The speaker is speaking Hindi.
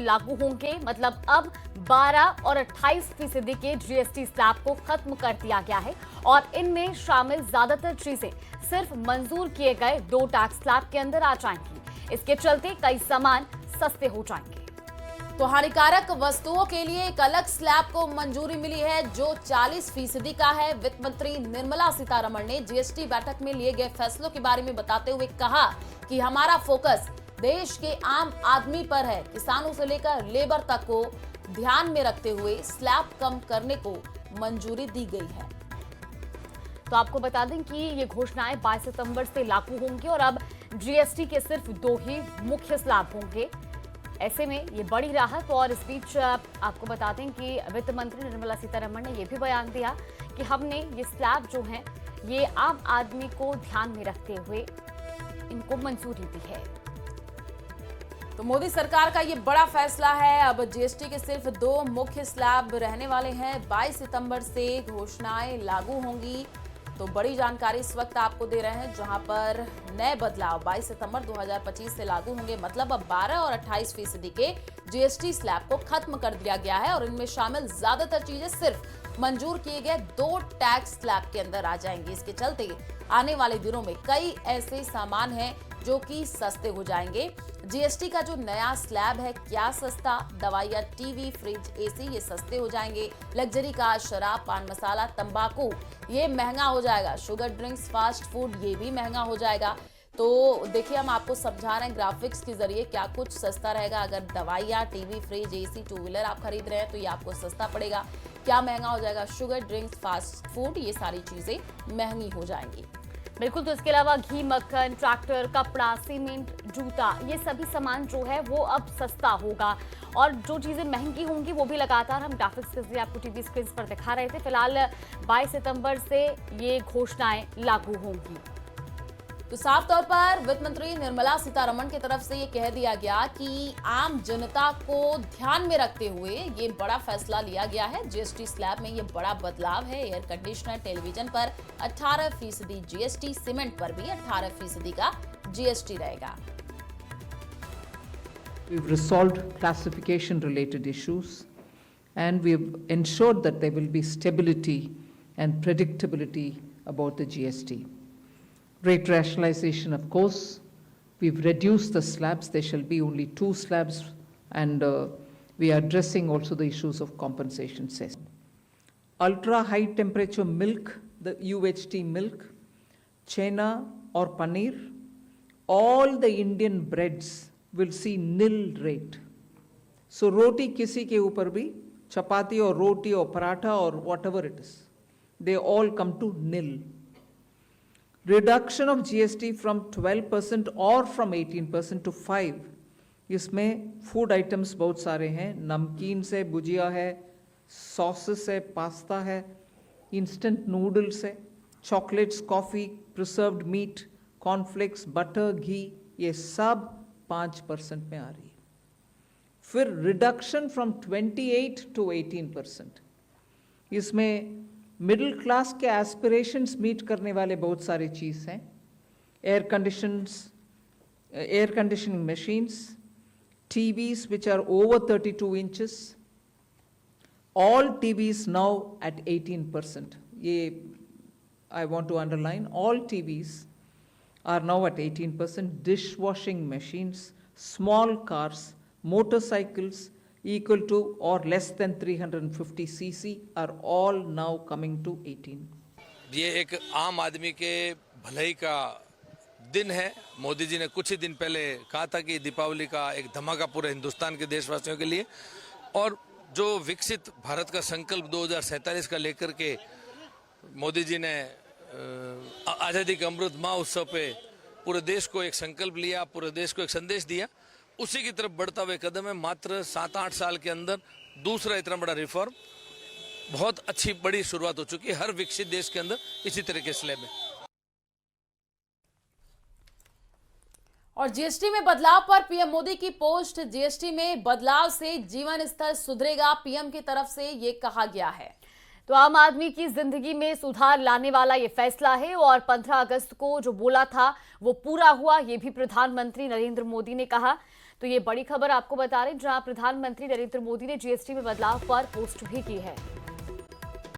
लागू होंगे। मतलब अब 12 और 28% के जीएसटी स्लैब को खत्म कर दिया गया है और इनमें शामिल ज्यादातर चीजें सिर्फ मंजूर किए गए 2 टैक्स स्लैब के अंदर आ जाएंगी। इसके चलते कई सामान सस्ते हो जाएंगे। तो हानिकारक वस्तुओं के लिए एक अलग स्लैब को मंजूरी मिली है जो 40% का है। वित्त मंत्री निर्मला सीतारमण ने जीएसटी बैठक में लिए गए फैसलों के बारे में बताते हुए कहा कि हमारा फोकस देश के आम आदमी पर है। किसानों से लेकर लेबर तक को ध्यान में रखते हुए स्लैब कम करने को मंजूरी दी गई है। तो आपको बता दें कि ये घोषणाएं 22 सितंबर से लागू होंगी और अब जीएसटी के सिर्फ 2 ही मुख्य स्लैब होंगे। ऐसे में ये बड़ी राहत। और इस बीच आपको बता दें कि वित्त मंत्री निर्मला सीतारमण ने यह भी बयान दिया कि हमने ये स्लैब जो हैं ये आम आदमी को ध्यान में रखते हुए इनको मंजूरी दी है। तो मोदी सरकार का ये बड़ा फैसला है। अब जीएसटी के सिर्फ 2 मुख्य स्लैब रहने वाले हैं। 22 सितंबर से घोषणाएं लागू होंगी। तो बड़ी जानकारी इस वक्त आपको दे रहे हैं, जहां पर नए बदलाव 22 सितंबर 2025 से लागू होंगे। मतलब अब 12 और 28% के जीएसटी स्लैब को खत्म कर दिया गया है और इनमें शामिल ज्यादातर चीजें सिर्फ मंजूर किए गए 2 टैक्स स्लैब के अंदर आ जाएंगी। इसके चलते आने वाले दिनों में कई ऐसे सामान हैं जो कि सस्ते हो जाएंगे। जीएसटी का जो नया स्लैब है, क्या सस्ता? दवाइयां, टीवी, फ्रिज, एसी ये सस्ते हो जाएंगे। लग्जरी कार, शराब, पान मसाला, तंबाकू ये महंगा हो जाएगा। शुगर ड्रिंक्स, फास्ट फूड ये भी महंगा हो जाएगा। तो देखिए, हम आपको समझा रहे हैं ग्राफिक्स के जरिए क्या कुछ सस्ता रहेगा। अगर दवाइयां, टीवी, फ्रिज, एसी, 2 व्हीलर आप खरीद रहे हैं तो ये आपको सस्ता पड़ेगा। क्या महंगा हो जाएगा? शुगर ड्रिंक्स, फास्ट फूड ये सारी चीजें महंगी हो जाएंगी। बिल्कुल। तो इसके अलावा घी, मक्खन, ट्रैक्टर, कपड़ा, सीमेंट, जूता ये सभी सामान जो है वो अब सस्ता होगा। और जो चीजें महंगी होंगी वो भी लगातार हम ग्राफिक्स के जरिए आपको टीवी स्क्रीन पर दिखा रहे थे। फिलहाल 22 सितंबर से ये घोषणाएं लागू होंगी। तो साफ तौर पर वित्त मंत्री निर्मला सीतारमण की तरफ से ये कह दिया गया कि आम जनता को ध्यान में रखते हुए ये बड़ा फैसला लिया गया है। जीएसटी स्लैब में ये बड़ा बदलाव है। एयर कंडीशनर, टेलीविजन पर 18% जीएसटी, सीमेंट पर भी 18% का जीएसटी रहेगा। We've resolved classification related issues and we've ensured that there will be stability and predictability about the GST. Rate rationalization, of course, we've reduced the slabs. There shall be only 2 slabs and we are addressing also the issues of compensation cess. Ultra high temperature milk, the UHT milk, chena or paneer, all the Indian breads will see nil rate. So roti kisi ke upar bhi, chapati or roti or paratha or whatever it is, they all come to nil. Reduction of GST from 12% or from 18% to 5%. इसमें फूड आइटम्स बहुत सारे हैं। नमकीन से भुजिया है, सॉसेस है, पास्ता है, इंस्टेंट नूडल्स है, chocolates, coffee, preserved meat, cornflakes, butter, घी ये सब 5% में आ रही है। फिर रिडक्शन फ्रॉम 28 to 18%। इसमें मिडिल क्लास के एस्पिरेशंस मीट करने वाले बहुत सारे चीज़ हैं। Air conditioning machines, TVs which are over 32 inches, all TVs now at 18%. ये I want to underline, all TVs are now at 18%. Dishwashing machines, small cars, motorcycles equal to or less than 350 cc are all now coming to 18. ये एक आम आदमी के भलाई का दिन है। मोदी जी ने कुछ ही दिन पहले कहा था कि दीपावली का एक धमाका पूरे हिंदुस्तान के देशवासियों के लिए, और जो विकसित भारत का संकल्प 2047 का लेकर के मोदी जी ने आज़ादी के अमृत महोत्सव पे पूरे देश को एक संकल्प लिया, पूरे देश को एक संदेश दिया, उसी की तरफ बढ़ता हुआ कदम है। मात्र 7-8 साल के अंदर दूसरा इतना बड़ा रिफॉर्म, बहुत अच्छी बड़ी शुरुआत हो चुकी है। हर विकसित देश के अंदर इसी तरह के स्लैब है। और जीएसटी में बदलाव पर पीएम मोदी की पोस्ट। जीएसटी में बदलाव से जीवन स्तर सुधरेगा, पीएम की तरफ से ये कहा गया है। तो आम आदमी की जिंदगी में सुधार लाने वाला ये फैसला है और 15 अगस्त को जो बोला था वो पूरा हुआ, ये भी प्रधानमंत्री नरेंद्र मोदी ने कहा। तो ये बड़ी खबर आपको बता रहे हैं, जहां प्रधानमंत्री नरेंद्र मोदी ने जीएसटी में बदलाव पर पोस्ट भी की है।